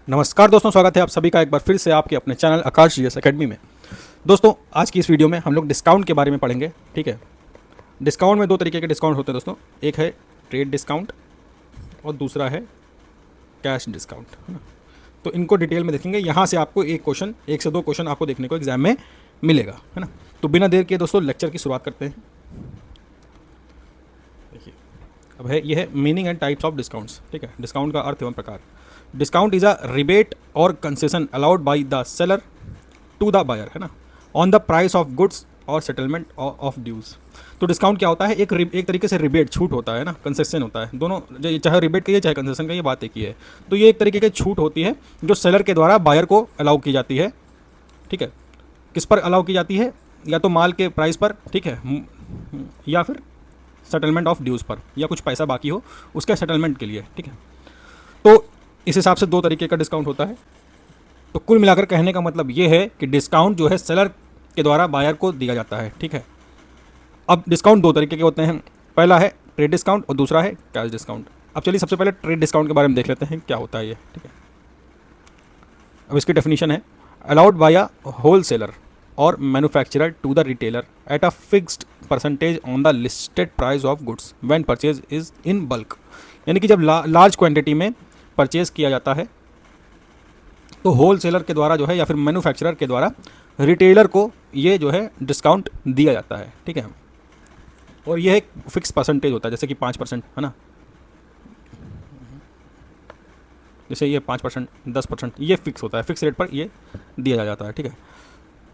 नमस्कार दोस्तों, स्वागत है आप सभी का एक बार फिर से आपके अपने चैनल आकाश जीएस एकेडमी में। दोस्तों, आज की इस वीडियो में हम लोग डिस्काउंट के बारे में पढ़ेंगे। ठीक है, डिस्काउंट में दो तरीके के डिस्काउंट होते हैं दोस्तों। एक है ट्रेड डिस्काउंट और दूसरा है कैश डिस्काउंट, है ना। तो इनको डिटेल में देखेंगे। यहाँ से आपको एक से दो क्वेश्चन आपको देखने को एग्जाम में मिलेगा, है ना। तो बिना देर के दोस्तों लेक्चर की शुरुआत करते हैं। देखिए, अब है ये है meaning and types of discounts. ठीक है, डिस्काउंट का अर्थ एवं प्रकार। डिस्काउंट इज अ रिबेट और concession allowed by the seller to the buyer, है ना, on the price of goods और सेटलमेंट ऑफ ड्यूज। तो डिस्काउंट क्या होता है? एक तरीके से रिबेट, छूट होता है ना, कंसेशन होता है। दोनों, चाहे रिबेट कहिए चाहे कंसेशन कहिए, बात एक ही है। तो ये एक तरीके की छूट होती है जो सेलर के द्वारा बायर को अलाउ की जाती है। ठीक है, किस पर अलाउ की जाती है? या तो माल के प्राइस पर, ठीक है, या फिर सेटलमेंट ऑफ ड्यूज़ पर, या कुछ पैसा बाकी हो उसके सेटलमेंट के लिए। ठीक है, तो इस हिसाब से दो तरीके का डिस्काउंट होता है। तो कुल मिलाकर कहने का मतलब ये है कि डिस्काउंट जो है सेलर के द्वारा बायर को दिया जाता है। ठीक है, अब डिस्काउंट दो तरीके के होते हैं। पहला है ट्रेड डिस्काउंट और दूसरा है कैश डिस्काउंट। अब चलिए सबसे पहले ट्रेड डिस्काउंट के बारे में देख लेते हैं क्या होता है ये। ठीक है, अब इसकी डेफिनेशन है allowed by a wholesaler और manufacturer to the retailer at a fixed percentage on the listed price of goods when purchase is in bulk. यानी कि जब लार्ज क्वांटिटी में परचेज किया जाता है तो होल सेलर के द्वारा जो है या फिर मैन्युफैक्चरर के द्वारा रिटेलर को ये जो है डिस्काउंट दिया जाता है। ठीक है, और ये एक फिक्स परसेंटेज होता है, जैसे कि 5%, है ना। जैसे ये 5%, 10%, ये फिक्स होता है, फिक्स रेट पर ये दिया जाता है। ठीक है,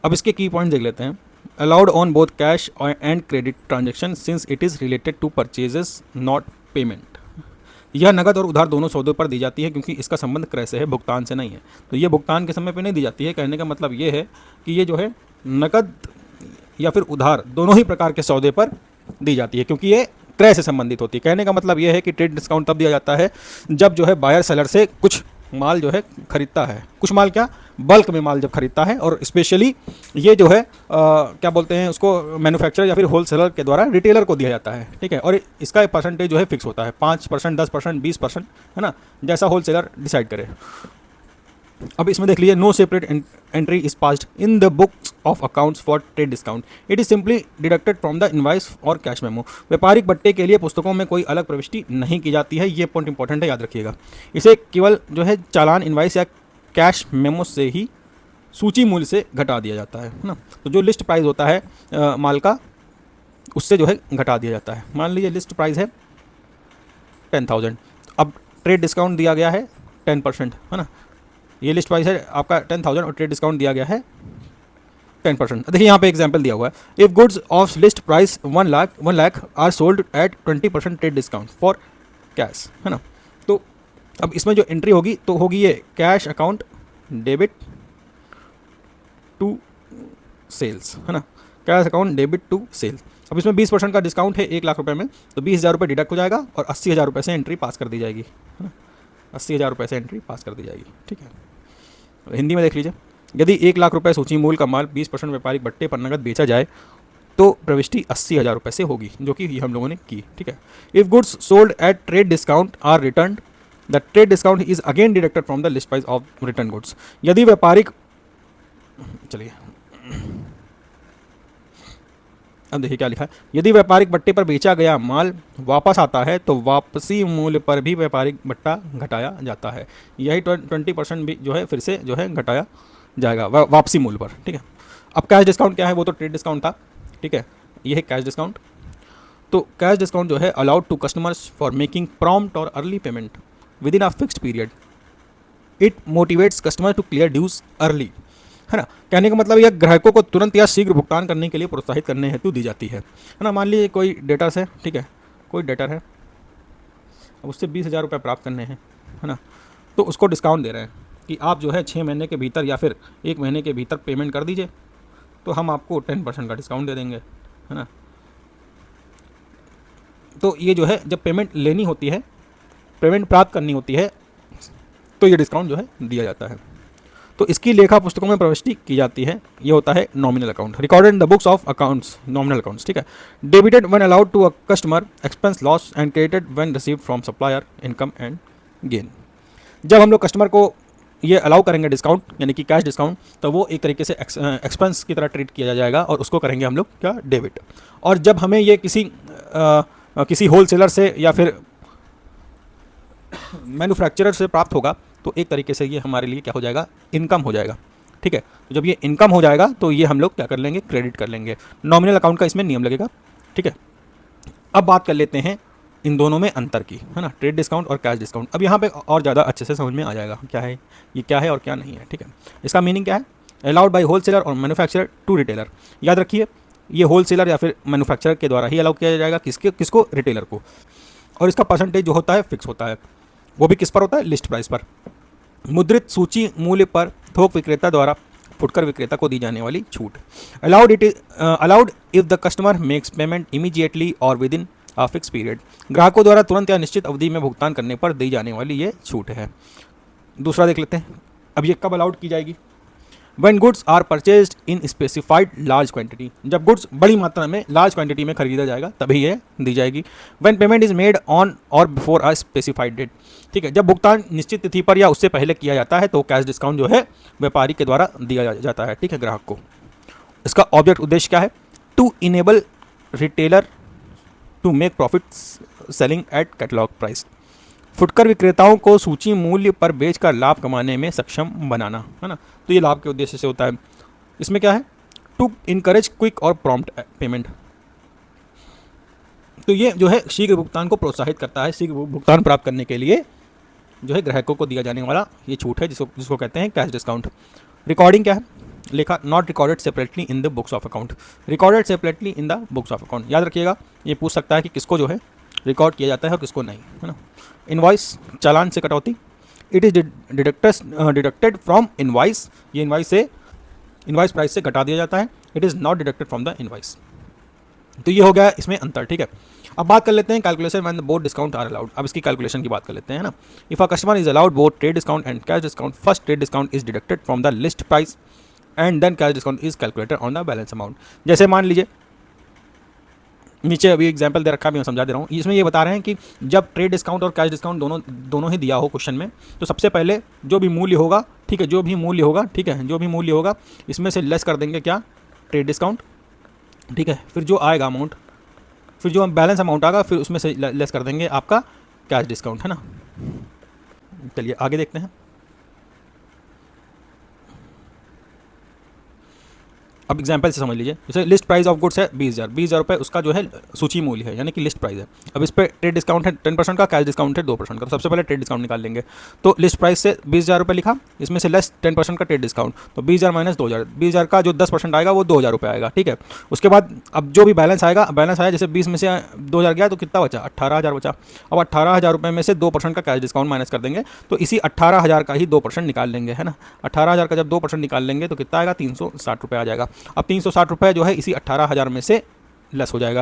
अब इसके की पॉइंट देख लेते हैं। Allowed on both cash and credit transaction since it is related to purchases not payment. यह नकद और उधार दोनों सौदों पर दी जाती है क्योंकि इसका संबंध क्रय से है, भुगतान से नहीं है। तो ये भुगतान के समय पे नहीं दी जाती है। कहने का मतलब ये है कि ये जो है नकद या फिर उधार दोनों ही प्रकार के सौदे पर दी जाती है क्योंकि ये क्रय से संबंधित होती है। कहने का मतलब ये है कि ट्रेड डिस्काउंट तब दिया जाता है जब जो है बायर सेलर से कुछ माल जो है खरीदता है। कुछ माल क्या, बल्क में माल जब खरीदता है, और स्पेशली ये जो है क्या बोलते हैं उसको, मैन्युफैक्चरर या फिर होल सेलर के द्वारा रिटेलर को दिया जाता है। ठीक है, और इसका परसेंटेज जो है फिक्स होता है, 5%, 10%, 20%, है ना, जैसा होल सेलर डिसाइड करे। अब इसमें देख लीजिए, no separate entry is passed in the books of accounts for trade discount, it is simply deducted from the invoice और कैश मेमो। व्यापारिक बट्टे के लिए पुस्तकों में कोई अलग प्रविष्टि नहीं की जाती है। ये पॉइंट इंपॉर्टेंट है, याद रखिएगा। इसे केवल जो है चालान, इनवाइस या कैश मेमो से ही सूची मूल्य से घटा दिया जाता है ना। तो जो लिस्ट प्राइस होता है माल का, उससे जो है घटा दिया जाता है। मान लीजिए लिस्ट प्राइस है 10,000, अब ट्रेड डिस्काउंट दिया गया है 10%, है ना। ये लिस्ट प्राइस है आपका 10,000 और ट्रेड डिस्काउंट दिया गया है 10%। देखिए यहाँ पे एग्जांपल दिया हुआ है, if goods of list price 1 lakh are sold at 20% trade discount for cash, है ना। तो अब इसमें जो एंट्री होगी तो होगी ये cash account debit to sales, है ना, cash account debit to sales. अब इसमें 20% का डिस्काउंट है 1 लाख रुपए में, तो 20,000 रुपये डिडक्ट हो जाएगा और 80,000 रुपये से एंट्री पास कर दी जाएगी, है ना। 80,000 रुपये से एंट्री पास कर दी जाएगी। ठीक है, हिंदी में देख लीजिए, यदि 1 लाख रुपये सूची मूल्य का माल 20% व्यापारिक बट्टे पर नगद बेचा जाए तो प्रविष्टि 80,000 रुपये से होगी, जो कि हम लोगों ने की। ठीक है, if goods sold at trade discount are return, the trade discount is again deducted from the list price of return goods. यदि व्यापारिक, चलिए अब देखिए क्या लिखा है, यदि व्यापारिक बट्टे पर बेचा गया माल वापस आता है तो वापसी मूल्य पर भी व्यापारिक बट्टा घटाया जाता है। यही 20% भी जो है फिर से जो है घटाया जाएगा वापसी मूल्य पर। ठीक है, अब कैश डिस्काउंट क्या है? वो तो ट्रेड डिस्काउंट था। ठीक है, ये है कैश डिस्काउंट। तो कैश डिस्काउंट जो है allowed to customers for making prompt और early payment within a fixed period. It motivates customer to clear dues early, है ना। कहने का मतलब यह ग्राहकों को तुरंत या शीघ्र भुगतान करने के लिए प्रोत्साहित करने हेतु दी जाती है ना। मान लीजिए कोई डेटर्स है, ठीक है, कोई डेटर है, अब उससे 20,000 रुपये प्राप्त करने हैं, है ना। तो उसको डिस्काउंट दे रहे हैं कि आप जो है 6 महीने के भीतर या फिर 1 महीने के भीतर पेमेंट कर दीजिए तो हम आपको 10% का डिस्काउंट दे देंगे, है ना। तो ये जो है जब पेमेंट लेनी होती है, पेमेंट प्राप्त करनी होती है, तो ये डिस्काउंट जो है दिया जाता है। तो इसकी लेखा पुस्तकों में प्रविष्टि की जाती है। ये होता है nominal account, recorded in the books of accounts, nominal accounts. ठीक है, debited when allowed to a customer, expense loss and credited when received from supplier, income and gain. जब हम लोग कस्टमर को ये अलाउ करेंगे डिस्काउंट यानी कि कैश डिस्काउंट, तो वो एक तरीके से एक्सपेंस की तरह ट्रीट किया जाएगा और उसको करेंगे हम लोग क्या, डेबिट। और जब हमें ये किसी होलसेलर से या फिर मैन्युफैक्चरर से प्राप्त होगा तो एक तरीके से ये हमारे लिए क्या हो जाएगा, इनकम हो जाएगा। ठीक है, तो जब ये इनकम हो जाएगा तो ये हम लोग क्या कर लेंगे, क्रेडिट कर लेंगे। नॉमिनल अकाउंट का इसमें नियम लगेगा। ठीक है, अब बात कर लेते हैं इन दोनों में अंतर की, है ना, ट्रेड डिस्काउंट और कैश डिस्काउंट। अब यहाँ पे और ज़्यादा अच्छे से समझ में आ जाएगा क्या है ये, क्या है और क्या नहीं है। ठीक है, इसका मीनिंग क्या है, अलाउड बाय होलसेलर और मैन्युफैक्चरर टू रिटेलर। याद रखिए ये होलसेलर या फिर मैन्युफैक्चरर के द्वारा ही अलाउ किया जाएगा, किसको, रिटेलर को। और इसका परसेंटेज जो होता है फिक्स होता है, वो भी किस पर होता है, लिस्ट प्राइस पर। मुद्रित सूची मूल्य पर थोक विक्रेता द्वारा फुटकर विक्रेता को दी जाने वाली छूट। Allowed if the customer makes payment immediately और within a fix period. ग्राहकों द्वारा तुरंत या निश्चित अवधि में भुगतान करने पर दी जाने वाली ये छूट है। दूसरा देख लेते हैं, अब ये कब अलाउड की जाएगी, When goods are purchased in specified large quantity, जब गुड्स बड़ी मात्रा में लार्ज क्वांटिटी में खरीदा जाएगा तभी ये दी जाएगी। When payment is made on or before a specified date, ठीक है, जब भुगतान निश्चित तिथि पर या उससे पहले किया जाता है तो कैश डिस्काउंट जो है व्यापारी के द्वारा दिया जाता है। ठीक है, ग्राहक को। इसका ऑब्जेक्ट उद्देश्य क्या है, to enable retailer to make profit selling at catalogue price. फुटकर विक्रेताओं को सूची मूल्य पर बेचकर लाभ कमाने में सक्षम बनाना, है ना, तो ये लाभ के उद्देश्य से होता है। इसमें क्या है, टू इनकरेज क्विक और प्रॉम्प्ट पेमेंट, तो ये जो है शीघ्र भुगतान को प्रोत्साहित करता है। शीघ्र भुगतान प्राप्त करने के लिए जो है ग्राहकों को दिया जाने वाला ये छूट है, जिसको कहते हैं कैश डिस्काउंट। रिकॉर्डिंग क्या है, लिखा not recorded separately in the books of account, recorded separately in the books of account. याद रखिएगा ये पूछ सकता है कि किसको जो है रिकॉर्ड किया जाता है और किसको नहीं, है ना। इनवॉइस, चालान से कटौती, it is deducted from invoice, ये इनवॉइस प्राइस से घटा दिया जाता है। It is not deducted from the invoice. तो ये हो गया इसमें अंतर। ठीक है, अब बात कर लेते हैं calculation when the both discount are allowed. अब इसकी कैलकुलेशन की बात कर लेते हैं, है ना। If a customer is allowed both trade discount and cash discount, first trade discount is deducted from the list price and then cash discount is calculated on the balance amount. जैसे मान लीजिए नीचे अभी एग्जांपल दे रखा है, मैं समझा दे रहा हूँ। इसमें ये बता रहे हैं कि जब ट्रेड डिस्काउंट और कैश डिस्काउंट दोनों ही दिया हो क्वेश्चन में, तो सबसे पहले जो भी मूल्य होगा, ठीक है, जो भी मूल्य होगा इसमें से लेस कर देंगे क्या, ट्रेड डिस्काउंट। ठीक है, फिर जो आएगा अमाउंट, फिर जो बैलेंस अमाउंट आएगा फिर उसमें से लेस कर देंगे आपका कैश डिस्काउंट, है ना। चलिए आगे देखते हैं। अब एग्जाम्पल से समझ लीजिए, जैसे लिस्ट प्राइस ऑफ गुड्स है 20,000 रुपये, उसका जो है सूची मूल्य है यानी कि लिस्ट प्राइस है। अब इस पर ट्रेड डिस्काउंट है 10% का, कैश डिस्काउंट है 2% का। तो सबसे पहले ट्रेड डिस्काउंट निकाल लेंगे, तो लिस्ट प्राइस से 20,000 रुपये लिखा, इसमें से लेस 10% का ट्रेड डिस्काउंट, तो 20,000 माइनस 2,000, 20,000 का जो 10% आएगा वो 2,000 रुपये आएगा। ठीक है, उसके बाद अब जो भी बैलेंस आएगा, बैलेंस आया जैसे 20 में से 2,000 गया तो कितना बचा, 18,000 बचा। अब 18,000 रुपये में से 2% का कैश डिस्काउंट माइनस कर देंगे, तो इसी 18,000 का ही 2% निकाल लेंगे, है ना। 18,000 का जब 2% निकाल लेंगे तो कितना आएगा, 360 रुपये आ जाएगा। अब 360 रुपये जो है इसी 18,000 में से लेस हो जाएगा,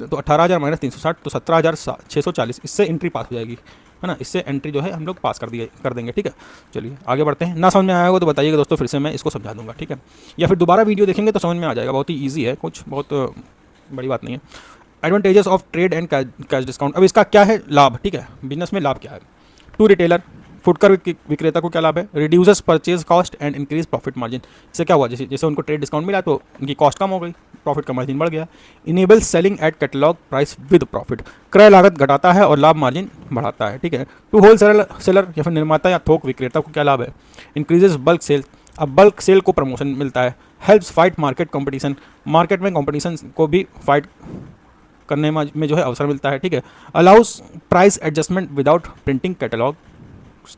तो 18,000 माइनस 360 तो 17,640, इससे एंट्री पास हो जाएगी, है ना। इससे एंट्री जो है हम लोग पास कर देंगे। ठीक है, चलिए आगे बढ़ते हैं। ना समझ में आया होगा तो बताइएगा दोस्तों, फिर से मैं इसको समझा दूंगा। ठीक है, या फिर दोबारा वीडियो देखेंगे तो समझ में आ जाएगा, बहुत ही ईजी है, कुछ बहुत बड़ी बात नहीं है। Advantages of trade and cash discount. अब इसका क्या है लाभ, ठीक है, बिजनेस में लाभ क्या है। टू रिटेलर, फुटकर विक्रेता को क्या लाभ है, reduces purchase cost and increase profit margin. इससे क्या हुआ, जैसे उनको ट्रेड डिस्काउंट मिला तो उनकी कॉस्ट कम हो गई, प्रॉफिट का मार्जिन बढ़ गया। Enable selling at catalogue price with profit, क्रय लागत घटाता है और लाभ मार्जिन बढ़ाता है। ठीक है, टू होल सेलर या फिर निर्माता या थोक विक्रेता को क्या लाभ है, इंक्रीजेस बल्क सेल, अब बल्क सेल को प्रमोशन मिलता है। Helps fight market competition, market में कॉम्पिटिशन को भी फाइट करने में जो है अवसर मिलता है। ठीक है, allow us price adjustment without printing catalogue.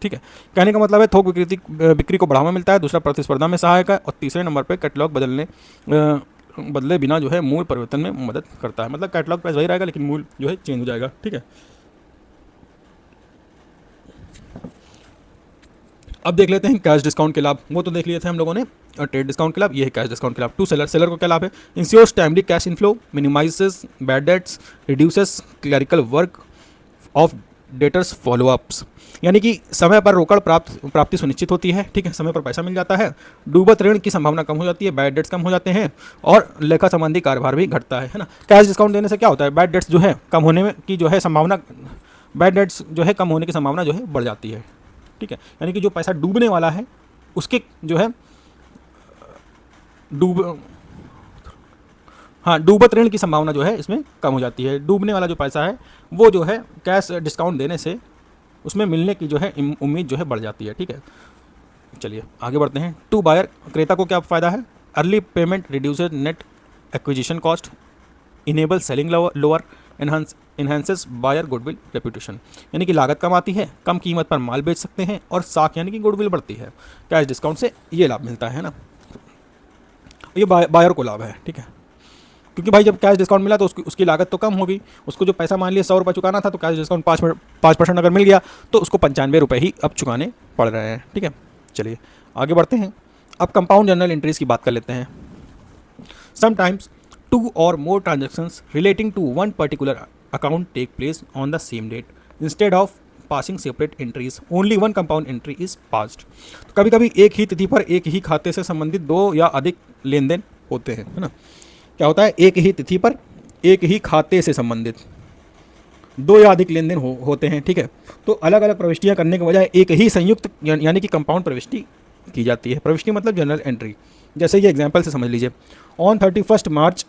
ठीक है, कहने का मतलब है थोक बिक्री को बढ़ावा मिलता है, दूसरा प्रतिस्पर्धा में सहायक है, और तीसरे नंबर पे कैटलॉग बदले बिना जो है मूल परिवर्तन में मदद करता है। मतलब कैटलॉग प्राइस वही रहेगा लेकिन मूल जो है चेंज हो जाएगा। ठीक है, अब देख लेते हैं कैश डिस्काउंट के लाभ। वो तो देख लिए थे हम लोगों ने ट्रेड डिस्काउंट के लाभ, ये है कैश डिस्काउंट के लाभ। टू सेलर को क्या लाभ है, ensures timely cash inflow, minimises bad debts, reduces clerical work of debtors follow ups, यानी कि समय पर रोकड़ प्राप्ति सुनिश्चित होती है। ठीक है, समय पर पैसा मिल जाता है, डूबत ऋण की संभावना कम हो जाती है, बैड डेट्स कम हो जाते हैं और लेखा संबंधी कार्यभार भी घटता है ना। कैश डिस्काउंट देने से क्या होता है, बैड डेट्स जो है कम होने की जो है संभावना, बैड डेट्स जो है कम होने की संभावना जो है बढ़ जाती है। ठीक है, यानी कि जो पैसा डूबने वाला है उसके जो है डूबत ऋण की संभावना जो है इसमें कम हो जाती है। डूबने वाला जो पैसा है वो जो है कैश डिस्काउंट देने से उसमें मिलने की जो है उम्मीद जो है बढ़ जाती है। ठीक है, चलिए आगे बढ़ते हैं। टू बायर, क्रेता को क्या फ़ायदा है? Early payment reduces net acquisition cost, enable selling lower, enhances buyer goodwill reputation, यानी कि लागत कम आती है, कम कीमत पर माल बेच सकते हैं और साख यानी कि गुडविल बढ़ती है। कैश डिस्काउंट से ये लाभ मिलता है ना, ये बायर को लाभ है। ठीक है, क्योंकि भाई जब कैश डिस्काउंट मिला तो उसकी लागत तो कम होगी। उसको जो पैसा मान लिया 100 रुपये चुकाना था, तो कैश डिस्काउंट 5% अगर मिल गया तो उसको 95 रुपये ही अब चुकाने पड़ रहे हैं। ठीक है, चलिए आगे बढ़ते हैं। अब कंपाउंड जर्नल एंट्रीज की बात कर लेते हैं। Sometimes 2 or more transactions relating to one particular account take place on the same date. Instead of passing separate entries, only one compound entry is passed. तो कभी कभी एक ही तिथि पर एक ही खाते से संबंधित 2 या अधिक लेन देन होते हैं, है ना। क्या होता है? एक ही तिथि पर एक ही खाते से संबंधित 2 या अधिक लेन देन होते हैं। ठीक है, तो अलग अलग प्रविष्टियाँ करने के बजाय एक ही संयुक्त यानी कि कंपाउंड प्रविष्टि की जाती है। प्रविष्टि मतलब जनरल एंट्री। जैसे ये एग्जाम्पल से समझ लीजिए, on 31 March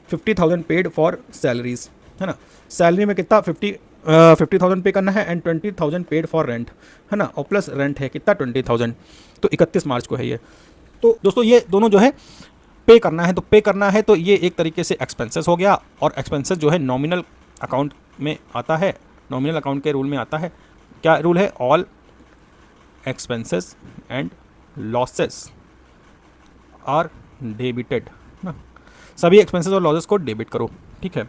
50,000 paid for salaries, है ना। सैलरी में कितना 50,000 पे करना है एंड 20,000 पेड फॉर रेंट, है ना, और प्लस रेंट है कितना 20,000, तो 31 मार्च को है ये। तो दोस्तों ये दोनों जो है पे करना है, तो ये एक तरीके से एक्सपेंसेस हो गया। और एक्सपेंसेस जो है नॉमिनल अकाउंट में आता है, नॉमिनल अकाउंट के रूल में आता है। क्या रूल है? All expenses and losses are debited ना, सभी एक्सपेंसेस और लॉसेस को डेबिट करो। ठीक है,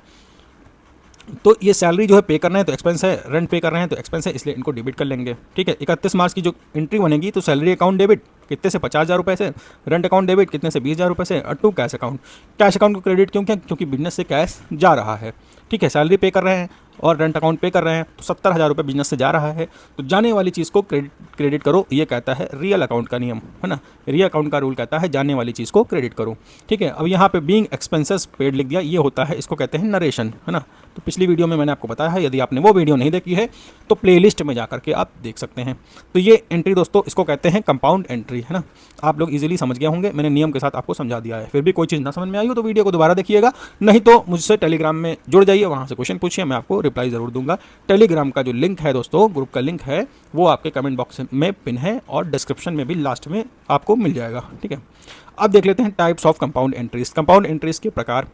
तो ये सैलरी जो है पे करना है तो एक्सपेंस है, रेंट पे कर रहे हैं तो एक्सपेंस है, इसलिए इनको डेबिट कर लेंगे। ठीक है, 31 मार्च की जो एंट्री बनेगी तो सैलरी अकाउंट डेबिट कितने से 50,000 रुपये से, रेंट अकाउंट डेबिट कितने से 20,000 रुपये से, और टू कैश अकाउंट को क्रेडिट क्योंकि बिजनेस से कैश जा रहा है। ठीक है, सैलरी पे कर रहे हैं और रेंट अकाउंट पे कर रहे हैं तो 70,000 रुपये बिजनेस से जा रहा है, तो जाने वाली चीज़ को क्रेडिट करो। ये कहता है रियल अकाउंट का नियम, है ना। रियल अकाउंट का रूल कहता है जाने वाली चीज़ को क्रेडिट करो। ठीक है, अब यहाँ पे बीइंग एक्सपेंसेस पेड लिख दिया, ये होता है, इसको कहते हैं नरेशन, है ना। तो पिछली वीडियो में मैंने आपको बताया है, यदि आपने वो वीडियो नहीं देखी है तो प्लेलिस्ट में जा करके आप देख सकते हैं। तो ये एंट्री दोस्तों इसको कहते हैं कंपाउंड एंट्री, है ना। आप लोग इजीली समझ गए होंगे, मैंने नियम के साथ आपको समझा दिया है। फिर भी कोई चीज़ ना समझ में आई हो तो वीडियो को दोबारा देखिएगा, नहीं तो मुझसे टेलीग्राम में जुड़ जाइए, वहाँ से क्वेश्चन पूछिए, मैं आपको रिप्लाई ज़रूर दूंगा। टेलीग्राम का जो लिंक है दोस्तों, ग्रुप का लिंक है, वो आपके कमेंट बॉक्स में पिन है और डिस्क्रिप्शन में भी लास्ट में आपको मिल जाएगा। ठीक है, अब देख लेते हैं types of compound entries. Compound entries के प्रकार,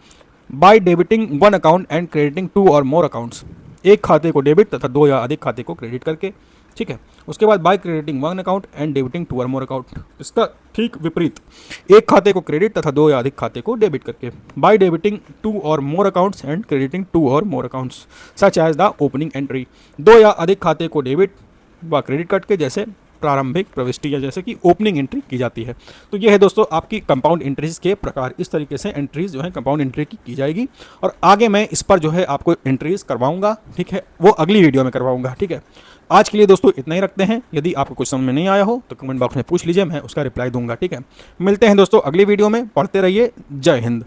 by debiting one account and crediting 2 और मोर अकाउंट्स, एक खाते को डेबिट तथा 2 या अधिक खाते को क्रेडिट करके। ठीक है, उसके बाद by crediting one account and debiting 2 और मोर अकाउंट, इसका ठीक विपरीत, एक खाते को क्रेडिट तथा 2 या अधिक खाते को डेबिट करके। बाय डेबिटिंग 2 और मोर अकाउंट्स एंड क्रेडिटिंग 2 और more accounts such as the opening entry, 2 या अधिक खाते को डेबिट व क्रेडिट करके, जैसे प्रारंभिक प्रविष्टि या जैसे कि ओपनिंग एंट्री की जाती है। तो ये है दोस्तों आपकी कंपाउंड एंट्रीज के प्रकार। इस तरीके से एंट्रीज जो है कंपाउंड एंट्री की जाएगी और आगे मैं इस पर जो है आपको एंट्रीज करवाऊंगा। ठीक है, वो अगली वीडियो में करवाऊंगा। ठीक है, आज के लिए दोस्तों इतना ही रखते हैं। यदि आपको कुछ समझ में नहीं आया हो तो कमेंट बॉक्स में पूछ लीजिए, मैं उसका रिप्लाई दूंगा। ठीक है, मिलते हैं दोस्तों अगली वीडियो में। पढ़ते रहिए। जय हिंद।